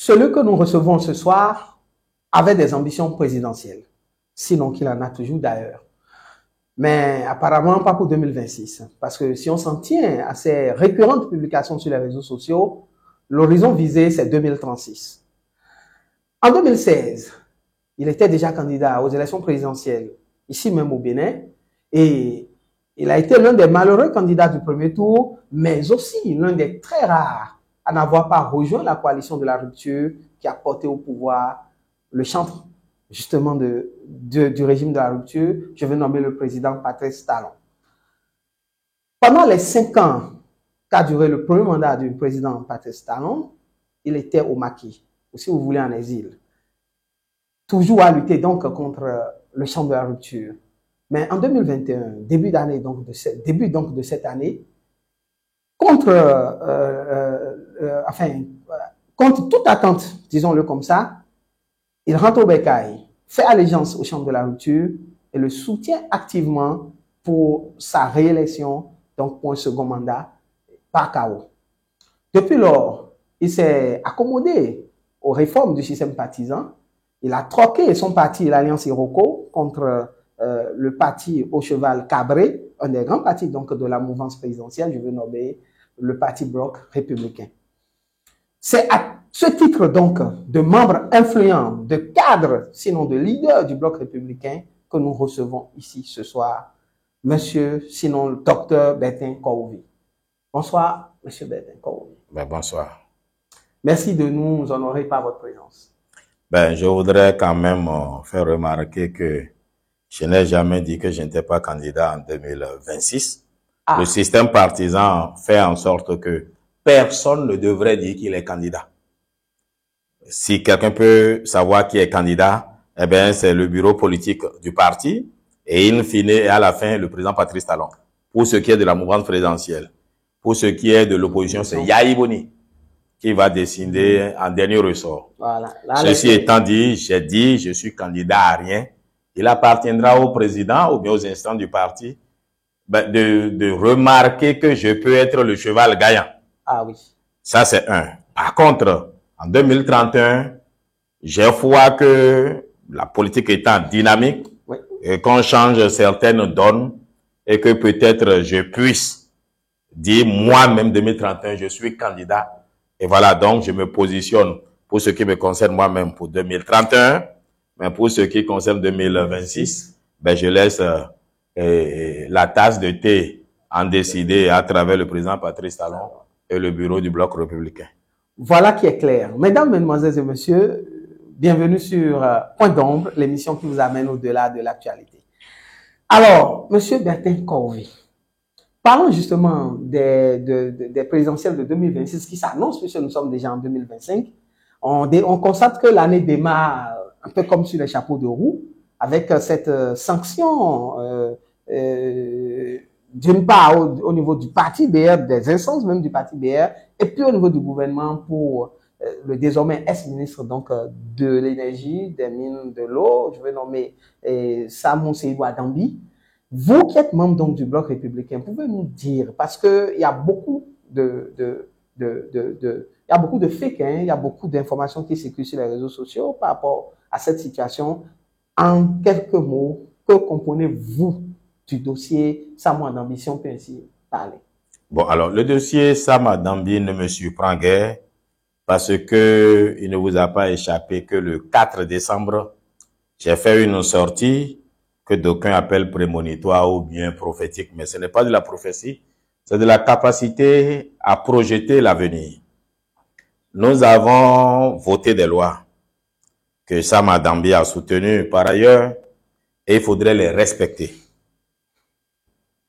celui que nous recevons ce soir avait des ambitions présidentielles, sinon qu'il en a toujours d'ailleurs. Mais apparemment pas pour 2026, parce que si on s'en tient à ces récurrentes publications sur les réseaux sociaux, l'horizon visé, c'est 2036. En 2016, il était déjà candidat aux élections présidentielles, ici même au Bénin, et il a été l'un des malheureux candidats du premier tour, mais aussi l'un des très rares à n'avoir pas rejoint la coalition de la rupture qui a porté au pouvoir le chantre justement du régime de la rupture. Je vais nommer le président Patrice Talon. Pendant les 5 ans qu'a duré le premier mandat du président Patrice Talon, il était au maquis, ou si vous voulez en exil. Toujours à lutter donc contre le champ de la rupture. Mais en 2021, début de cette année, contre toute attente, disons-le comme ça, il rentre au bécail, fait allégeance au champ de la rupture et le soutient activement pour sa réélection, donc pour un second mandat, par KO. Depuis lors, il s'est accommodé aux réformes du système partisan. Il a troqué son parti, l'Alliance Iroko, contre le parti au cheval Cabré, un des grands partis donc de la mouvance présidentielle, je veux nommer le parti Bloc républicain. C'est à ce titre donc de membre influent, de cadre, sinon de leader du Bloc républicain que nous recevons ici ce soir, monsieur, sinon le docteur Bertin Kouovi. Bonsoir, monsieur Bertin Kouovi. Bonsoir. Merci de nous honorer par votre présence. Je voudrais quand même faire remarquer que je n'ai jamais dit que je n'étais pas candidat en 2026. Le système partisan fait en sorte que personne ne devrait dire qu'il est candidat. Si quelqu'un peut savoir qui est candidat, eh bien, c'est le bureau politique du parti et in fine, et à la fin, le président Patrice Talon. Pour ce qui est de la mouvance présidentielle, pour ce qui est de l'opposition, c'est Yahi Boni qui va décider en dernier ressort. Voilà. Ceci étant dit, je suis candidat à rien. Il appartiendra au président ou bien aux instants du parti de remarquer que je peux être le cheval gagnant. Ah oui. Ça, c'est un. Par contre, en 2031, j'ai foi que la politique étant dynamique, oui, et qu'on change certaines donnes et que peut-être je puisse dire moi-même 2031, je suis candidat. Et voilà, donc je me positionne pour ce qui me concerne moi-même pour 2031, mais pour ce qui concerne 2026, je laisse la tasse de thé en décider à travers le président Patrice Talon et le bureau du Bloc républicain. Voilà qui est clair. Mesdames, Mesdemoiselles et Messieurs, bienvenue sur Point d'ombre, l'émission qui vous amène au-delà de l'actualité. Alors, monsieur Bertin Kouovi, parlons justement des présidentielles de 2026 qui s'annoncent, puisque nous sommes déjà en 2025. On constate que l'année démarre un peu comme sur les chapeaux de roue, avec cette sanction, d'une part au niveau du parti BR, des instances même du parti BR, et puis au niveau du gouvernement pour le désormais ex-ministre donc de l'énergie, des mines, de l'eau, je vais nommer Samou Seydou Adambi. Vous qui êtes membre donc du Bloc républicain, pouvez nous dire, parce que il y a beaucoup de fake, il y a beaucoup d'informations qui circulent sur les réseaux sociaux par rapport à cette situation. En quelques mots, que comprenez-vous du dossier Samou Adambi, si on peut ainsi parler? Bon, alors, le dossier Samou Adambi ne me surprend guère parce que il ne vous a pas échappé que le 4 décembre, j'ai fait une sortie que d'aucuns appellent prémonitoire ou bien prophétique, mais ce n'est pas de la prophétie, c'est de la capacité à projeter l'avenir. Nous avons voté des lois que Samou Adambi a soutenues par ailleurs et il faudrait les respecter.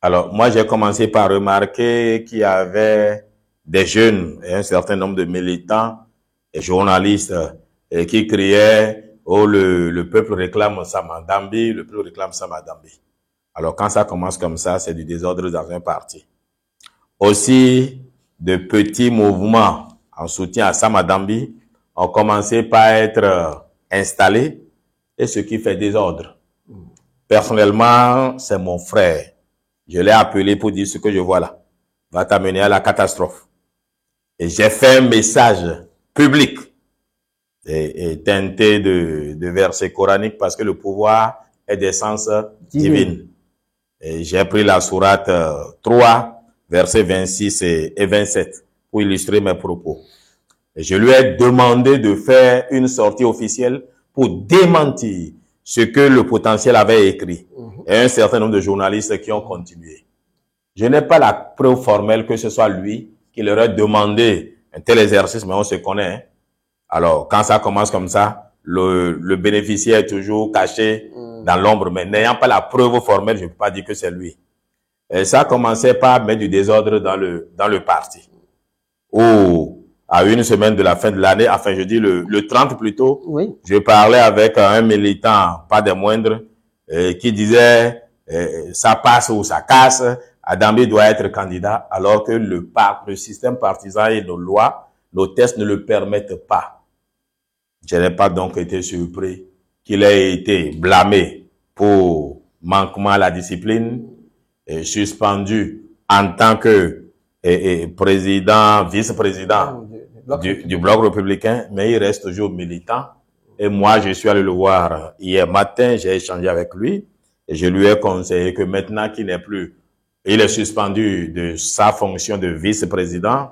Alors, moi, j'ai commencé par remarquer qu'il y avait des jeunes et un certain nombre de militants et journalistes qui criaient « Oh, le peuple réclame Samou Adambi, le peuple réclame Samou Adambi ». Alors, quand ça commence comme ça, c'est du désordre dans un parti. Aussi, de petits mouvements en soutien à Samou Adambi ont commencé par être installés et ce qui fait désordre. Personnellement, c'est mon frère. Je l'ai appelé pour dire ce que je vois là va t'amener à la catastrophe. Et j'ai fait un message public et teinté de versets coraniques parce que le pouvoir est d'essence divine. Et j'ai pris la sourate 3, versets 26 et 27 pour illustrer mes propos. Et je lui ai demandé de faire une sortie officielle pour démentir ce que le potentiel avait écrit. Et un certain nombre de journalistes qui ont continué. Je n'ai pas la preuve formelle que ce soit lui qui leur a demandé un tel exercice, mais on se connaît. Hein. Alors, quand ça commence comme ça, le bénéficiaire est toujours caché dans l'ombre, mais n'ayant pas la preuve formelle, je ne peux pas dire que c'est lui. Et ça commençait par mettre du désordre dans le parti. À une semaine de la fin de l'année, enfin je dis le 30 plutôt, oui. Je parlais avec un militant, pas des moindres, qui disait ça passe ou ça casse, Adambi doit être candidat, alors que le système partisan et nos lois, nos tests ne le permettent pas. Je n'ai pas donc été surpris qu'il ait été blâmé pour manquement à la discipline, suspendu en tant que président, vice-président du Bloc républicain, mais il reste toujours militant. Et moi, je suis allé le voir hier matin, j'ai échangé avec lui, et je lui ai conseillé que maintenant qu'il n'est plus, il est suspendu de sa fonction de vice-président,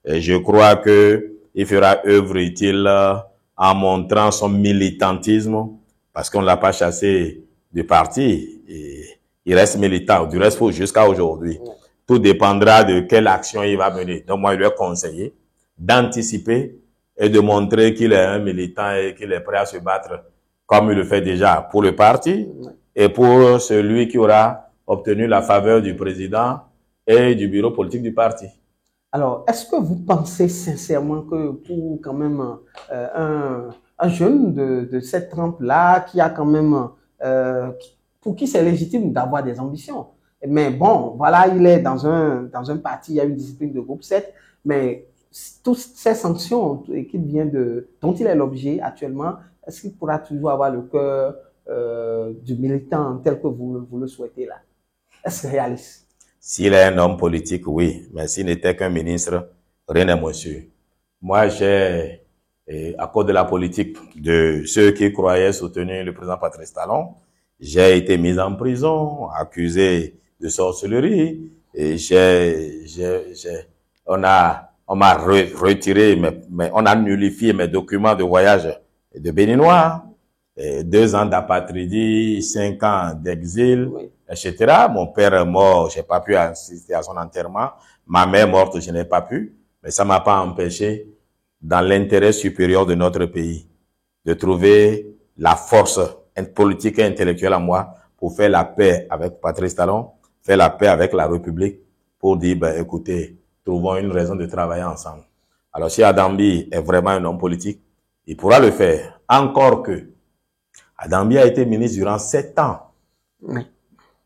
et je crois que il fera œuvre utile en montrant son militantisme, parce qu'on ne l'a pas chassé du parti, et il reste militant, du reste jusqu'à aujourd'hui. Tout dépendra de quelle action il va mener. Donc moi, je lui ai conseillé d'anticiper et de montrer qu'il est un militant et qu'il est prêt à se battre comme il le fait déjà pour le parti et pour celui qui aura obtenu la faveur du président et du bureau politique du parti. Alors, est-ce que vous pensez sincèrement que pour quand même un jeune de cette trempe-là, qui a quand même, pour qui c'est légitime d'avoir des ambitions, mais bon, voilà, il est dans un parti, il y a une discipline de groupe 7, mais toutes ces sanctions dont il est l'objet actuellement, est-ce qu'il pourra toujours avoir le cœur du militant tel que vous le souhaitez là? Est-ce réaliste? S'il est un homme politique, oui, mais s'il n'était qu'un ministre, rien n'est moins sûr. Moi, j'ai, à cause de la politique de ceux qui croyaient soutenir le président Patrice Talon, j'ai été mis en prison, accusé de sorcellerie, et on m'a retiré, on a nullifié mes documents de voyage de béninois, 2 ans d'apatridie, 5 ans d'exil, oui, etc. Mon père est mort, j'ai pas pu assister à son enterrement. Ma mère morte, je n'ai pas pu, mais ça m'a pas empêché, dans l'intérêt supérieur de notre pays, de trouver la force politique et intellectuelle en moi pour faire la paix avec Patrice Talon, faire la paix avec la République, pour dire, écoutez, trouvons une raison de travailler ensemble. Alors, si Adambi est vraiment un homme politique, il pourra le faire. Encore que Adambi a été ministre durant 7 ans. Oui.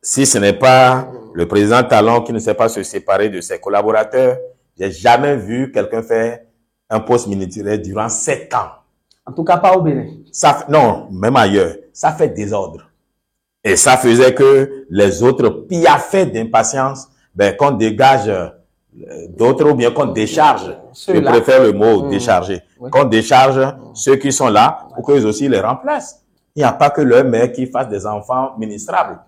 Si ce n'est pas le président Talon qui ne sait pas se séparer de ses collaborateurs, j'ai jamais vu quelqu'un faire un poste ministériel durant 7 ans. En tout cas, pas au Bénin. Non, même ailleurs. Ça fait désordre. Et ça faisait que les autres piaffaient d'impatience, qu'on dégage d'autres ou bien qu'on décharge. Je préfère le mot décharger. Oui. Qu'on décharge ceux qui sont là pour qu'eux aussi les remplacent. Il n'y a pas que leur mère qui fasse des enfants ministrables.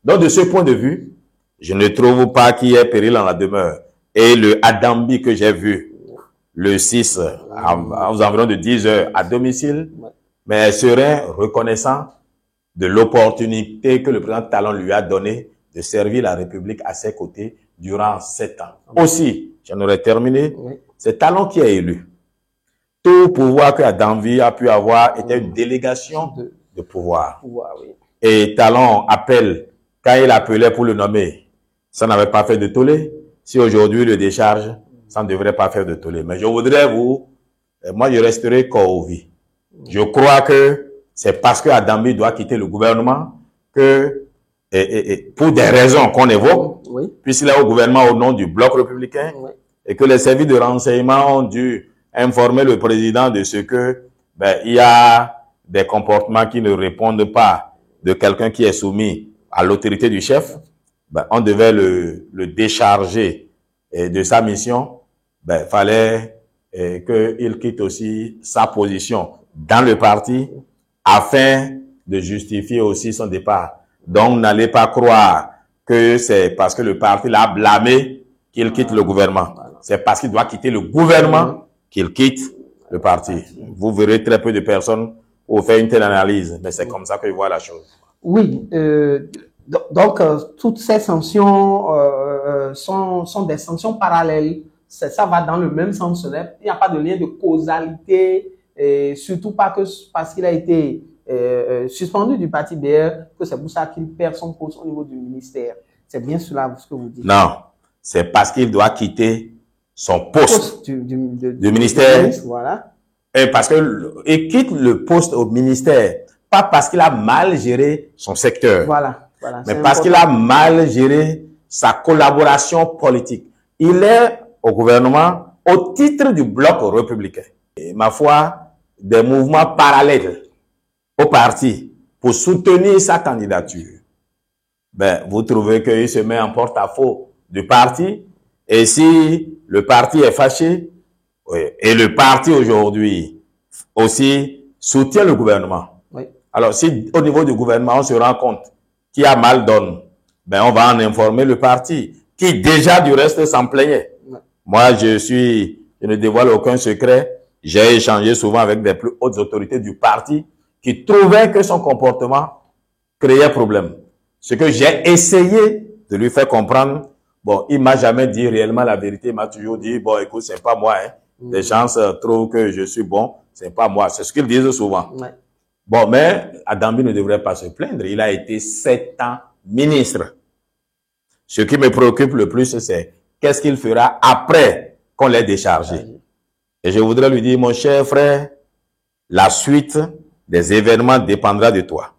Donc, de ce point de vue, je ne trouve pas qu'il y ait péril en la demeure. Et le Adambi que j'ai vu le 6, aux environs de 10 heures à domicile, mais serait reconnaissant de l'opportunité que le président Talon lui a donnée de servir la République à ses côtés durant 7 ans. Aussi, j'en aurais terminé, c'est Talon qui est élu. Tout pouvoir que Adambi a pu avoir était une délégation de pouvoir. Et Talon appelle, quand il appelait pour le nommer, ça n'avait pas fait de tollé. Si aujourd'hui il le décharge, ça ne devrait pas faire de tollé. Mais je voudrais moi je resterai Kouvi. Je crois que c'est parce que Adambi doit quitter le gouvernement que, pour des raisons qu'on évoque, puisqu'il est au gouvernement au nom du Bloc républicain, et que les services de renseignement ont dû informer le président de ce que, il y a des comportements qui ne répondent pas de quelqu'un qui est soumis à l'autorité du chef, on devait le décharger de sa mission. Fallait qu'il quitte aussi sa position dans le parti afin de justifier aussi son départ. Donc, n'allez pas croire que c'est parce que le parti l'a blâmé qu'il quitte le gouvernement. C'est parce qu'il doit quitter le gouvernement qu'il quitte le parti. Vous verrez très peu de personnes pour faire une telle analyse, mais c'est comme ça que je vois la chose. Oui, donc toutes ces sanctions sont des sanctions parallèles. Ça va dans le même sens. Il n'y a pas de lien de causalité, et surtout pas que parce qu'il a été suspendu du parti BR, que c'est pour ça qu'il perd son poste au niveau du ministère. C'est bien cela ce que vous dites. Non, c'est parce qu'il doit quitter son poste du ministère. Voilà. Et parce qu'il quitte le poste au ministère, pas parce qu'il a mal géré son secteur, voilà, mais parce qu'il a mal géré sa collaboration politique. Il est au gouvernement au titre du bloc républicain. Et, ma foi, des mouvements parallèles au parti pour soutenir sa candidature. Ben, vous trouvez qu'il se met en porte-à-faux du parti, et si le parti est fâché, et le parti aujourd'hui aussi soutient le gouvernement. Oui. Alors, si au niveau du gouvernement, on se rend compte qu'il y a mal donne, ben, on va en informer le parti, qui déjà du reste s'en plaignait. Oui. Moi, je ne dévoile aucun secret. J'ai échangé souvent avec des plus hautes autorités du parti qui trouvaient que son comportement créait problème. Ce que j'ai essayé de lui faire comprendre, bon, il m'a jamais dit réellement la vérité. Il m'a toujours dit, bon, écoute, c'est pas moi, hein. Les gens trouvent que je suis bon, c'est pas moi. C'est ce qu'ils disent souvent. Ouais. Bon, mais Adambi ne devrait pas se plaindre. Il a été 7 ans ministre. Ce qui me préoccupe le plus, c'est qu'est-ce qu'il fera après qu'on l'ait déchargé. Et je voudrais lui dire, mon cher frère, la suite des événements dépendra de toi.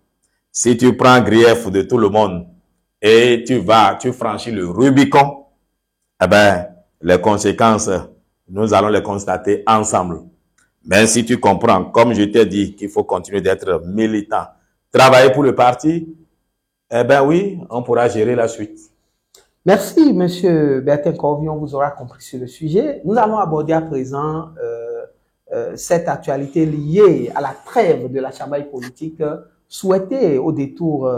Si tu prends grief de tout le monde et tu franchis le Rubicon, eh ben, les conséquences, nous allons les constater ensemble. Mais si tu comprends, comme je t'ai dit, qu'il faut continuer d'être militant, travailler pour le parti, eh ben oui, on pourra gérer la suite. Merci, Monsieur Bertin Corvion, on vous aura compris sur le sujet. Nous allons aborder à présent cette actualité liée à la trêve de la chamaille politique souhaitée au détour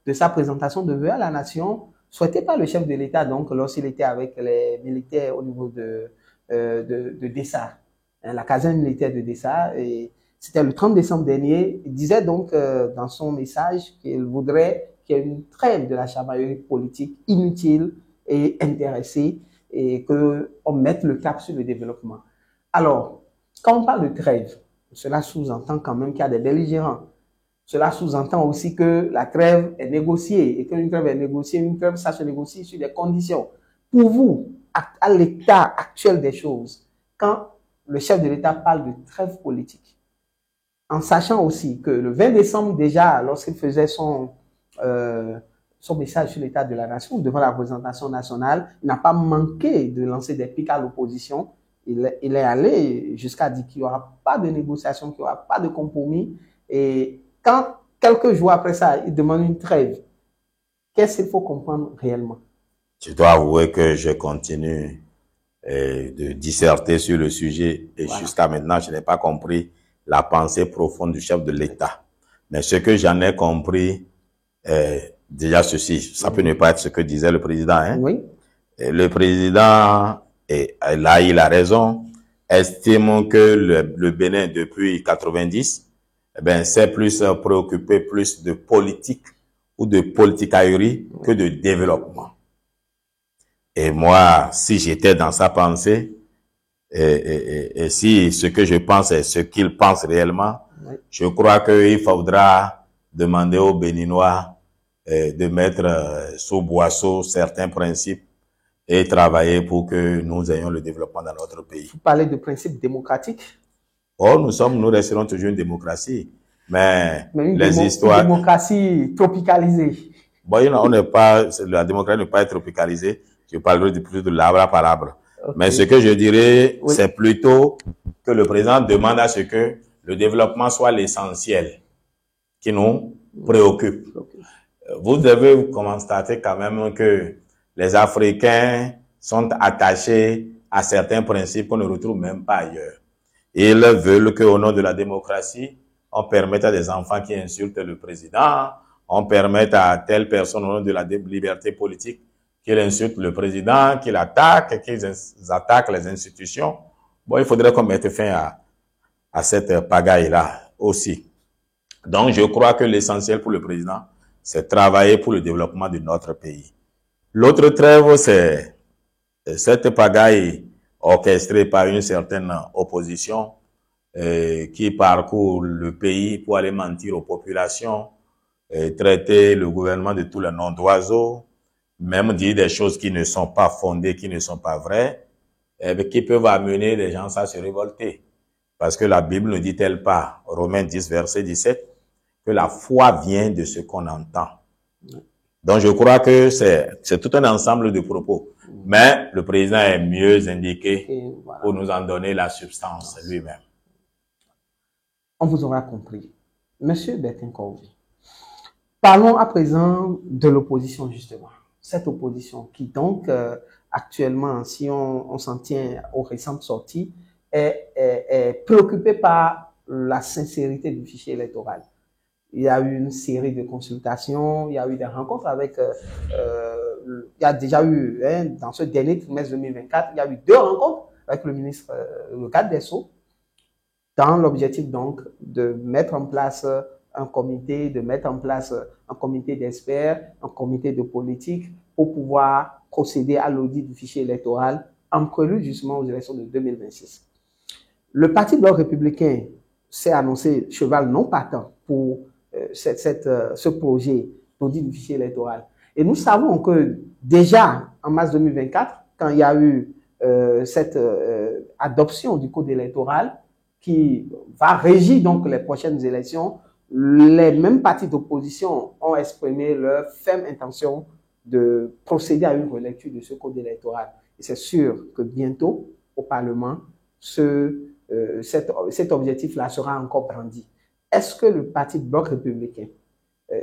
de sa présentation de vœux à la nation, souhaitée par le chef de l'État donc lorsqu'il était avec les militaires au niveau de Dessa, la caserne militaire de Dessa. Et c'était le 30 décembre dernier. Il disait donc dans son message qu'il voudrait qu'il y ait une trêve de la chamaillerie politique inutile et intéressée et qu'on mette le cap sur le développement. Alors, quand on parle de trêve, cela sous-entend quand même qu'il y a des belligérants. Cela sous-entend aussi que la trêve est négociée et qu'une trêve est négociée, une trêve, ça se négocie sur des conditions. Pour vous, à l'état actuel des choses, quand le chef de l'État parle de trêve politique, en sachant aussi que le 20 décembre déjà, lorsqu'il faisait son message sur l'état de la nation devant la représentation nationale, il n'a pas manqué de lancer des pics à l'opposition. Il est allé jusqu'à dire qu'il n'y aura pas de négociation, qu'il n'y aura pas de compromis. Et quand, quelques jours après ça, il demande une trêve, qu'est-ce qu'il faut comprendre réellement? Je dois avouer que je continue de disserter sur le sujet et voilà. Jusqu'à maintenant, je n'ai pas compris la pensée profonde du chef de l'État. Mais ce que j'en ai compris, déjà ceci, ça peut ne pas être ce que disait le président. Hein? Oui. Et le président, et là il a raison, estime que le Bénin depuis 90, eh ben, s'est plus préoccupé plus de politique ou de politicaillerie que de développement. Et moi, si j'étais dans sa pensée, et si ce que je pense est ce qu'il pense réellement, oui. Je crois qu'il faudra demander aux Béninois de mettre sous boisseau certains principes et travailler pour que nous ayons le développement dans notre pays. Vous parlez de principes démocratiques? Oh, nous resterons toujours une démocratie. Mais les histoires... Une démocratie tropicalisée. Bon, on n'est pas... La démocratie n'est pas tropicalisée. Je parlerai plus de l'arbre à l'arbre. Okay. Mais ce que je dirais, oui. C'est plutôt que le président demande à ce que le développement soit l'essentiel qui nous préoccupe. Okay. Vous devez constater quand même que les Africains sont attachés à certains principes qu'on ne retrouve même pas ailleurs. Ils veulent qu'au nom de la démocratie, on permette à des enfants qui insultent le président, on permette à telle personne au nom de la liberté politique qu'il insulte le président, qu'il attaque, qu'ils attaquent les institutions. Bon, il faudrait qu'on mette fin à cette pagaille-là aussi. Donc, je crois que l'essentiel pour le président, c'est travailler pour le développement de notre pays. L'autre trêve, c'est cette pagaille orchestrée par une certaine opposition qui parcourt le pays pour aller mentir aux populations, traiter le gouvernement de tous les noms d'oiseaux, même dire des choses qui ne sont pas fondées, qui ne sont pas vraies, qui peuvent amener les gens à se révolter. Parce que la Bible ne dit-elle pas, Romains 10, verset 17, que la foi vient de ce qu'on entend. Donc, je crois que c'est tout un ensemble de propos. Mais le président est mieux indiqué pour nous en donner la substance lui-même. On vous aura compris. Monsieur Bertin Corvée, parlons à présent de l'opposition, justement. Cette opposition qui, donc, actuellement, si on s'en tient aux récentes sorties, est préoccupée par la sincérité du fichier électoral. Il y a eu une série de consultations, il y a eu des rencontres avec, il y a déjà eu, dans ce dernier trimestre 2024, il y a eu 2 rencontres avec le ministre, le garde des Sceaux, dans l'objectif donc de mettre en place un comité, d'experts, un comité de politique pour pouvoir procéder à l'audit du fichier électoral en prélude justement aux élections de 2026. Le Parti Bloc républicain s'est annoncé cheval non partant pour ce projet d'audit du fichier électoral. Et nous savons que déjà en mars 2024, quand il y a eu cette adoption du code électoral qui va régir donc les prochaines élections, les mêmes partis d'opposition ont exprimé leur ferme intention de procéder à une relecture de ce code électoral. Et c'est sûr que bientôt, au Parlement, cet objectif-là sera encore brandi. Est-ce que le Parti Bloc républicain,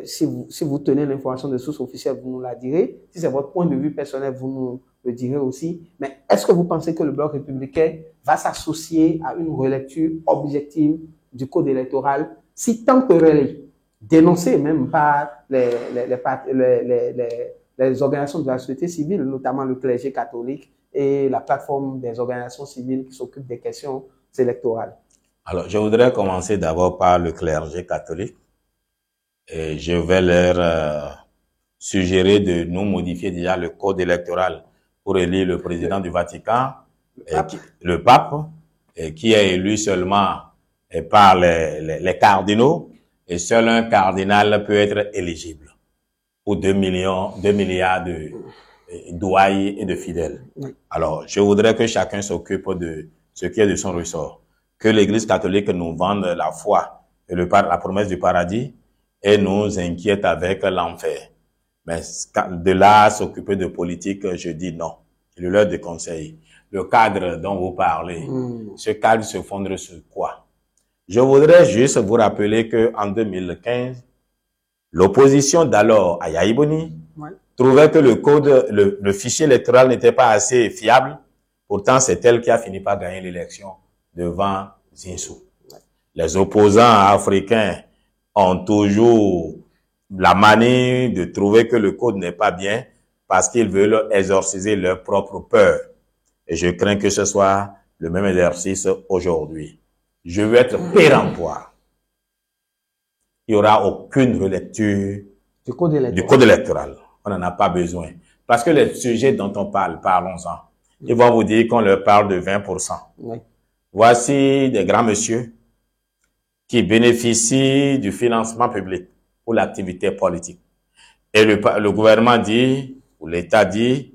si vous tenez l'information de source officielle, vous nous la direz. Si c'est votre point de vue personnel, vous nous le direz aussi. Mais est-ce que vous pensez que le Bloc républicain va s'associer à une relecture objective du code électoral, si tant que relais, dénoncé même par les organisations de la société civile, notamment le clergé catholique et la plateforme des organisations civiles qui s'occupent des questions électorales? Alors, je voudrais commencer d'abord par le clergé catholique. Et je vais leur suggérer de nous modifier déjà le code électoral pour élire le président du Vatican, le pape, qui est élu seulement par les cardinaux, et seul un cardinal peut être éligible pour 2 milliards de douailles et de fidèles. Alors, je voudrais que chacun s'occupe de ce qui est de son ressort. Que l'Église catholique nous vende la foi et la promesse du paradis, et nous inquiète avec l'enfer. Mais de là à s'occuper de politique, je dis non. Il est l'heure de conseil. Le cadre dont vous parlez, ce cadre se fonde sur quoi? Je voudrais juste vous rappeler que en 2015, l'opposition d'alors à Yahya Boni trouvait que le fichier électoral n'était pas assez fiable. Pourtant, c'est elle qui a fini par gagner l'élection devant Zinsou. Les opposants africains ont toujours la manie de trouver que le code n'est pas bien parce qu'ils veulent exorciser leur propre peur. Et je crains que ce soit le même exercice aujourd'hui. Je veux être péremptoire. Il n'y aura aucune relecture du code électoral. On n'en a pas besoin. Parce que les sujets dont on parle, parlons-en. Ils vont vous dire qu'on leur parle de 20%. Oui. Voici des grands messieurs qui bénéficient du financement public pour l'activité politique. Et le gouvernement dit, ou l'État dit,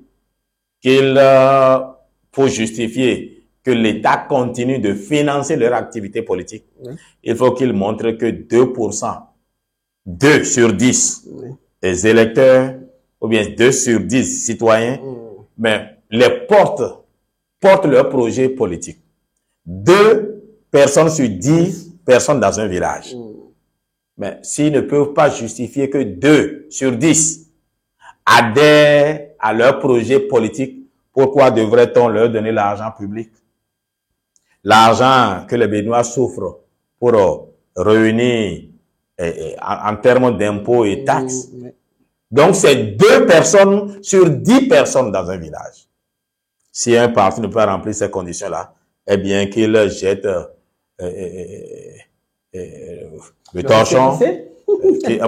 qu'il faut justifier que l'État continue de financer leur activité politique. Oui. Il faut qu'il montre que 2%, 2 sur 10 des électeurs, ou bien 2 sur 10 citoyens, mais les portent leur projet politique. 2 personnes sur 10 personnes dans un village. Mais s'ils ne peuvent pas justifier que 2 sur 10 adhèrent à leur projet politique, Pourquoi devrait-on leur donner l'argent public? L'argent que les Béninois souffrent pour réunir en termes d'impôts et taxes. Donc, c'est 2 personnes sur 10 personnes dans un village. Si un parti ne peut pas remplir ces conditions-là, eh bien, qu'il jette le torchon,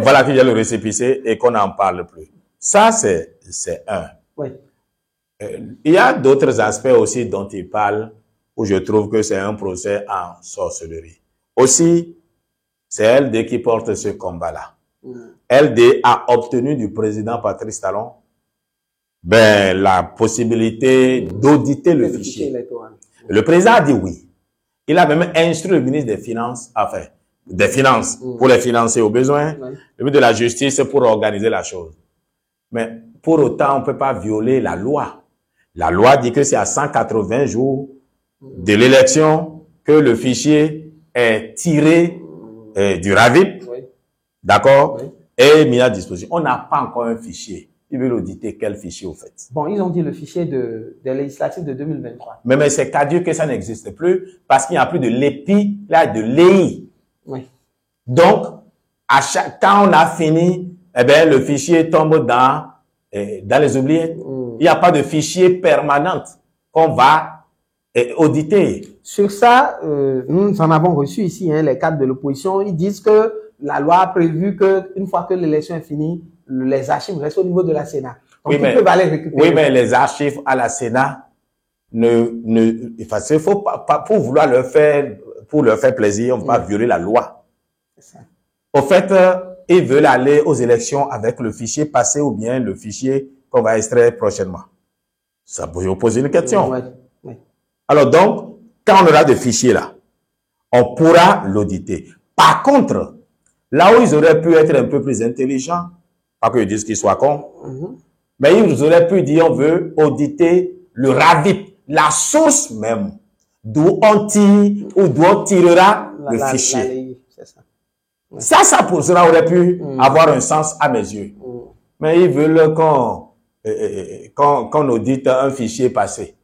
voilà, qu'il y a le récépissé et qu'on n'en parle plus. Ça, c'est un. Oui. Il y a d'autres aspects aussi dont il parle où je trouve que c'est un procès en sorcellerie. Aussi, c'est LD qui porte ce combat-là. LD a obtenu du président Patrice Talon la possibilité d'auditer le fichier. Le président a dit oui. Il a même instruit le ministre des Finances, pour les financer au besoin, le ministre de la Justice pour organiser la chose. Mais pour autant, on ne peut pas violer la loi. La loi dit que c'est à 180 jours de l'élection que le fichier est tiré du RAVIP, d'accord, et mis à disposition. On n'a pas encore un fichier. Ils veulent auditer quel fichier au fait. Bon, ils ont dit le fichier des législatives de 2023. Mais c'est caduc que ça n'existe plus parce qu'il n'y a plus de l'EPI, là, de l'EI. Oui. Donc, quand on a fini, eh bien, le fichier tombe dans les oubliettes. Il n'y a pas de fichier permanent qu'on va auditer. Sur ça, nous en avons reçu ici, les cadres de l'opposition. Ils disent que la loi a prévu qu'une fois que l'élection est finie, les archives restent au niveau de la Sénat. Donc, oui, ils peuvent aller récupérer. Oui, mais les archives à la Sénat, il faut pas pour vouloir leur faire plaisir, on va violer la loi. C'est ça. Au fait, ils veulent aller aux élections avec le fichier passé ou bien le fichier qu'on va extraire prochainement. Ça peut vous poser une question. Oui. Alors donc, quand on aura des fichiers là, on pourra l'auditer. Par contre, là où ils auraient pu être un peu plus intelligents, pas qu'ils disent qu'ils soient cons, mais ils auraient pu dire on veut auditer le RAVIP, la source même, d'où on tire ou d'où on tirera le fichier. Ça pour cela aurait pu avoir un sens à mes yeux. Mais ils veulent qu'on audite un fichier passé.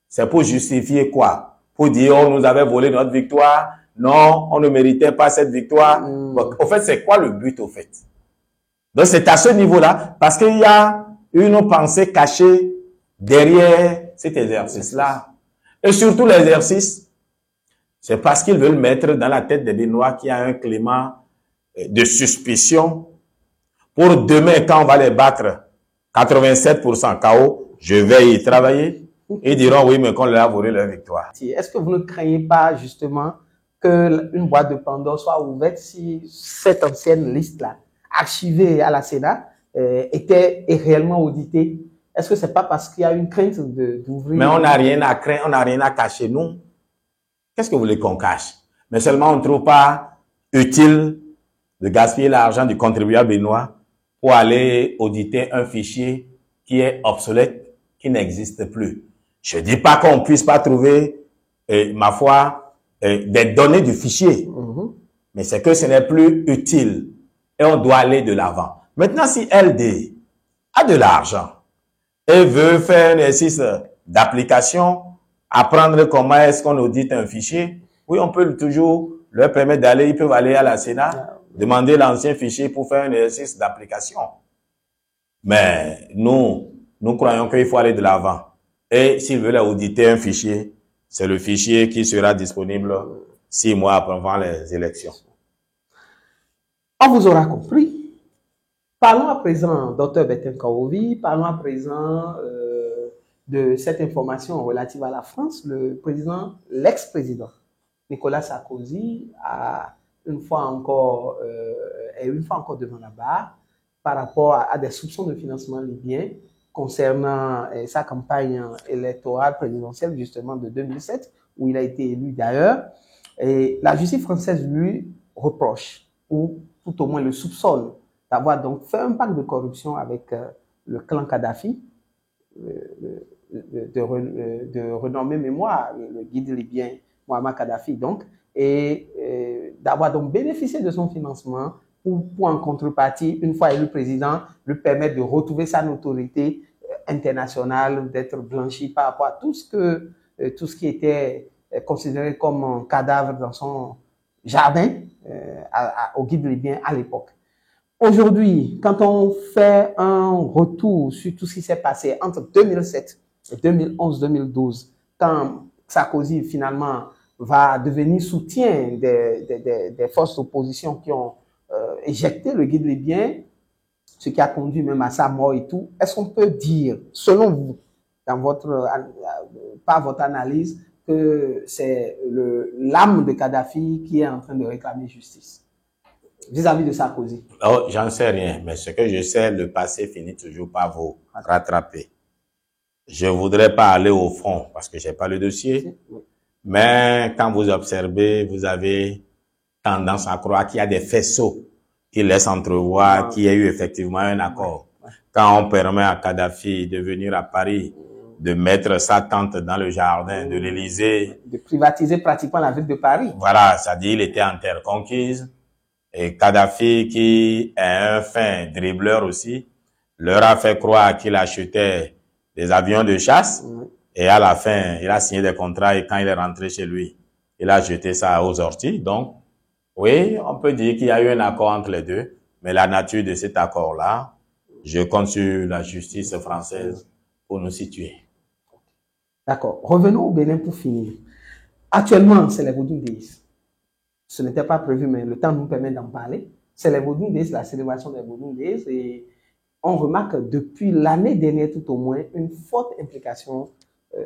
C'est pour justifier quoi? Pour dire on nous avait volé notre victoire. Non, on ne méritait pas cette victoire. Donc, au fait, c'est quoi le but au fait? Donc c'est à ce niveau-là, parce qu'il y a une pensée cachée derrière cet exercice-là. Et surtout l'exercice, c'est parce qu'ils veulent mettre dans la tête des Béninois qu'il y a un climat de suspicion. Pour demain, quand on va les battre 87% KO, je vais y travailler. Ils diront oui, mais qu'on leur a volé leur victoire. Est-ce que vous ne craignez pas justement qu'une boîte de Pandore soit ouverte si cette ancienne liste-là, archivée à la Sénat, est réellement auditée? Est-ce que c'est pas parce qu'il y a une crainte d'ouvrir? Mais on n'a rien à craindre, on n'a rien à cacher, nous. Qu'est-ce que vous voulez qu'on cache? Mais seulement on ne trouve pas utile de gaspiller l'argent du contribuable béninois pour aller auditer un fichier qui est obsolète, qui n'existe plus. Je ne dis pas qu'on ne puisse pas trouver, ma foi, des données du fichier. Mais c'est que ce n'est plus utile. Et on doit aller de l'avant. Maintenant, si LD a de l'argent et veut faire un exercice d'application, apprendre comment est-ce qu'on audite un fichier, oui, on peut toujours leur permettre d'aller, ils peuvent aller à la Sénat, demander l'ancien fichier pour faire un exercice d'application. Mais nous croyons qu'il faut aller de l'avant. Et s'ils veulent auditer un fichier, c'est le fichier qui sera disponible 6 mois avant les élections. On vous aura compris. Parlons à présent, Dr Bertin Kaovi, parlons à présent de cette information relative à la France. L'ex-président Nicolas Sarkozy est une fois encore devant la barre par rapport à des soupçons de financement libyen concernant sa campagne électorale présidentielle justement de 2007, où il a été élu d'ailleurs. Et la justice française lui reproche, ou tout au moins le soupçonne, d'avoir donc fait un pacte de corruption avec le clan Kadhafi, de renommée mémoire, le guide libyen Muammar Kadhafi, donc, et d'avoir donc bénéficié de son financement pour en contrepartie, une fois élu président, lui permettre de retrouver sa notoriété international, d'être blanchi par rapport à tout ce qui était considéré comme un cadavre dans son jardin au guide libyen à l'époque. Aujourd'hui, quand on fait un retour sur tout ce qui s'est passé entre 2007 et 2011-2012, quand Sarkozy finalement va devenir soutien des forces d'opposition qui ont éjecté le guide libyen, ce qui a conduit même à sa mort et tout, est-ce qu'on peut dire, selon vous, par votre analyse, que c'est l'âme de Kadhafi qui est en train de réclamer justice vis-à-vis de Sarkozy? Oh, j'en sais rien, mais ce que je sais, le passé finit toujours par vous rattraper. Je voudrais pas aller au fond parce que j'ai pas le dossier, mais quand vous observez, vous avez tendance à croire qu'il y a des faisceaux qui laissent entrevoir qu'il y a eu effectivement un accord. Quand on permet à Kadhafi de venir à Paris, de mettre sa tente dans le jardin de l'Élysée, de privatiser pratiquement la ville de Paris. Voilà, ça dit il était en terre conquise. Et Kadhafi, qui est un fin dribbleur aussi, leur a fait croire qu'il achetait des avions de chasse. Et à la fin, il a signé des contrats et quand il est rentré chez lui, il a jeté ça aux orties. Donc, oui, on peut dire qu'il y a eu un accord entre les deux, mais la nature de cet accord-là, je compte sur la justice française pour nous situer. D'accord. Revenons au Bénin pour finir. Actuellement, c'est les Vodou Days. Ce n'était pas prévu, mais le temps nous permet d'en parler. C'est les Vodou Days, la célébration des Vodou Days, et on remarque depuis l'année dernière tout au moins une forte implication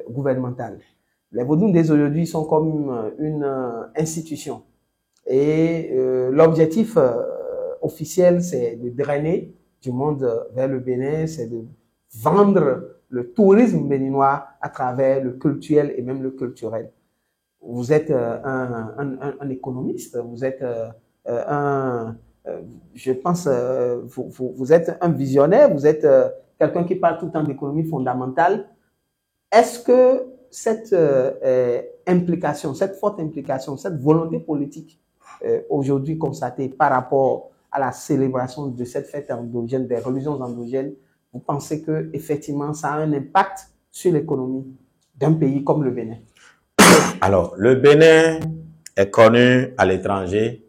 gouvernementale. Les Vodou Days aujourd'hui sont comme une institution. Et l'objectif officiel, c'est de drainer du monde vers le Bénin, c'est de vendre le tourisme béninois à travers le culturel et même le culturel. Vous êtes un économiste, vous êtes je pense, vous êtes un visionnaire, vous êtes quelqu'un qui parle tout le temps d'économie fondamentale. Est-ce que cette implication, cette forte implication, cette volonté politique aujourd'hui constatée par rapport à la célébration de cette fête endogène, des religions endogènes, vous pensez que effectivement ça a un impact sur l'économie d'un pays comme le Bénin? Alors, le Bénin est connu à l'étranger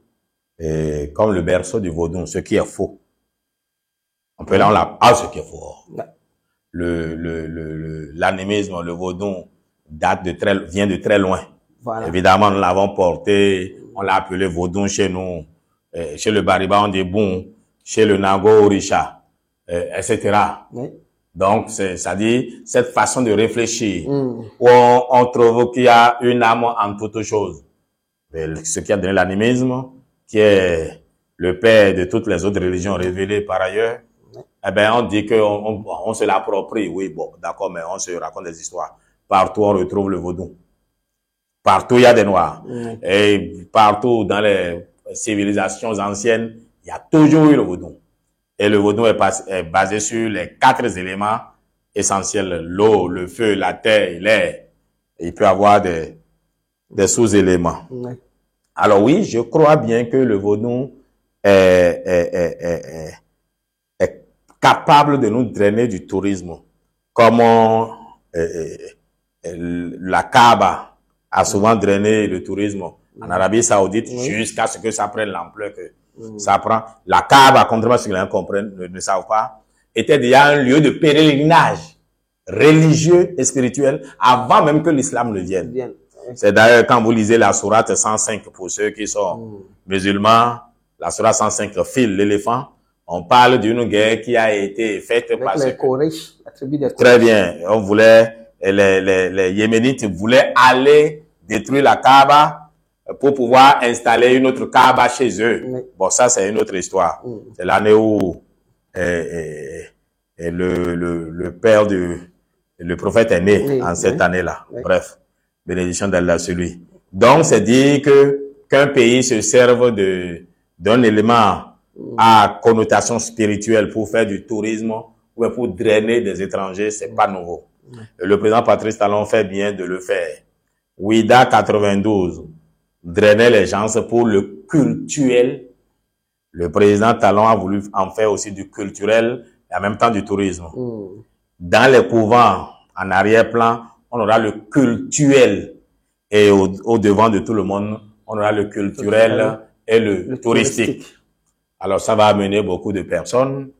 comme le berceau du vaudou, ce qui est faux. On peut là, ce qui est faux. L'animisme, le vaudou vient de très loin. Voilà. Évidemment, nous l'avons porté, on l'a appelé vaudou chez nous, chez le Bariba on dit bon, chez le Nago Orisha, etc. Oui. Donc, ça dit cette façon de réfléchir où on trouve qu'il y a une âme en toute chose. Ce qui a donné l'animisme, qui est le père de toutes les autres religions révélées par ailleurs, eh ben, on dit on se l'approprie. Oui, bon, d'accord, mais on se raconte des histoires. Partout, on retrouve le vaudou. Partout, il y a des noirs. Et partout, dans les civilisations anciennes, il y a toujours eu le vaudou. Et le vaudou est basé sur les 4 éléments essentiels. L'eau, le feu, la terre, l'air. Il peut y avoir des sous-éléments. Alors oui, je crois bien que le vaudou est capable de nous drainer du tourisme. Comme la Kaaba a souvent drainé le tourisme en Arabie Saoudite jusqu'à ce que ça prenne l'ampleur que ça prend. La Kaaba, contrairement à ce que les gens comprennent, ne savent pas, était déjà un lieu de pèlerinage religieux et spirituel avant même que l'islam ne vienne. C'est d'ailleurs quand vous lisez la sourate 105 pour ceux qui sont musulmans, la sourate 105 file l'éléphant, on parle d'une guerre qui a été faite par les Koresh, la tribu des Koresh. Très bien, on voulait les Yéménites voulaient aller détruire la Kaaba pour pouvoir installer une autre Kaaba chez eux. Bon, ça c'est une autre histoire. C'est l'année où le père le prophète est né en cette année-là. Bref, bénédiction d'Allah sur lui. Donc, c'est dire qu'un pays se serve d'un élément à connotation spirituelle pour faire du tourisme ou pour drainer des étrangers, c'est pas nouveau. Le président Patrice Talon fait bien de le faire. Ouida 92 drainait les gens pour le cultuel. Le président Talon a voulu en faire aussi du culturel et en même temps du tourisme. Dans les couvents, en arrière-plan, on aura le cultuel. Et au devant de tout le monde, on aura le culturel et le touristique. Alors, ça va amener beaucoup de personnes.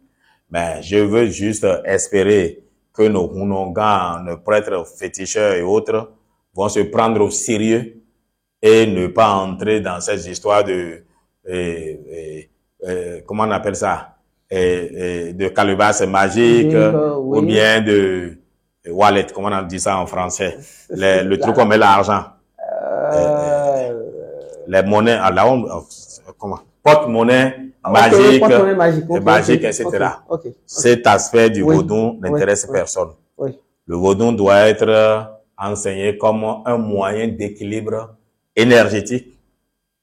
Mais je veux juste espérer que nos Hunongans, nos prêtres féticheurs et autres vont se prendre au sérieux et ne pas entrer dans ces histoires de, comment on appelle ça, de calebasse magique, ou bien de wallet, comment on dit ça en français, le truc où on met l'argent, les monnaies, comment, porte-monnaie magique, magique, etc. Cet aspect du vaudou n'intéresse personne. Le vaudou doit être enseigné comme un moyen d'équilibre énergétique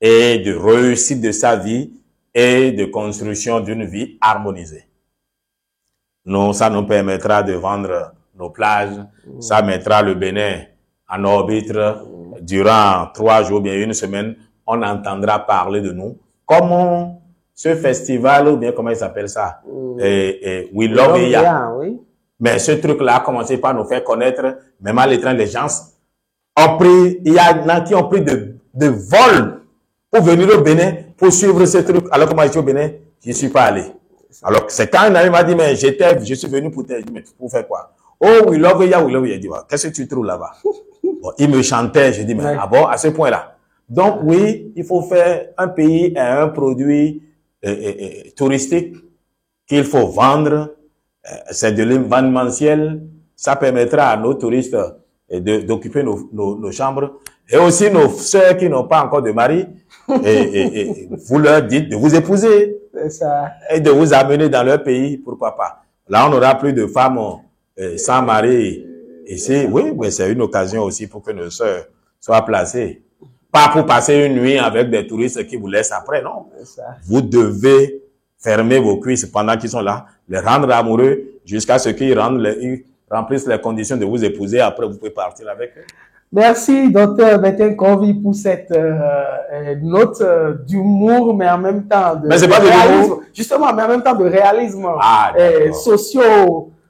et de réussite de sa vie et de construction d'une vie harmonisée. Ça nous permettra de vendre nos plages, ça mettra le Bénin en orbite durant 3 jours, bien 1 semaine, on entendra parler de nous. Comment ce festival, ou bien comment il s'appelle ça, We Love Ya. Mais ce truc-là a commencé par nous faire connaître, même à l'étranger, les gens ont pris, il y a qui ont pris de vol pour venir au Bénin, pour suivre ce truc. Alors que moi, je suis au Bénin, je ne suis pas allé. Alors, c'est quand un ami m'a dit, mais je suis venu pour te dire, mais pour faire quoi? Oh, We Love Ya, We Love Ya. Il dit, qu'est-ce que tu trouves là-bas? Bon, il me chantait, je dis, mais ah bon, à ce point-là. Donc, oui, il faut faire un pays et un produit touristique qu'il faut vendre. C'est de l'événementiel. Ça permettra à nos touristes d'occuper nos chambres. Et aussi nos sœurs qui n'ont pas encore de mari. Vous leur dites de vous épouser. Ça. Et de vous amener dans leur pays, pourquoi pas. Là, on n'aura plus de femmes sans mari. Ici, oui, mais c'est une occasion aussi pour que nos sœurs soient placées. Pas pour passer une nuit avec des touristes qui vous laissent après, non. Vous devez fermer vos cuisses pendant qu'ils sont là, les rendre amoureux jusqu'à ce qu'ils remplissent les conditions de vous épouser. Après, vous pouvez partir avec eux. Merci, Dr. Bertin Convi, pour cette note d'humour, mais en même temps de réalisme. Justement, mais en même temps de réalisme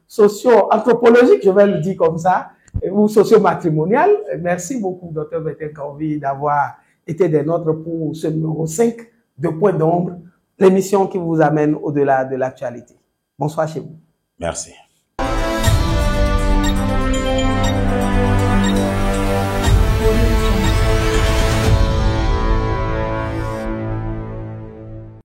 socio-anthropologique, je vais le dire comme ça, ou socio-matrimonial. Merci beaucoup, Dr. Bertin Convi, d'avoir été des nôtres pour ce numéro 5 de Point d'ombre, l'émission qui vous amène au-delà de l'actualité. Bonsoir chez vous. Merci.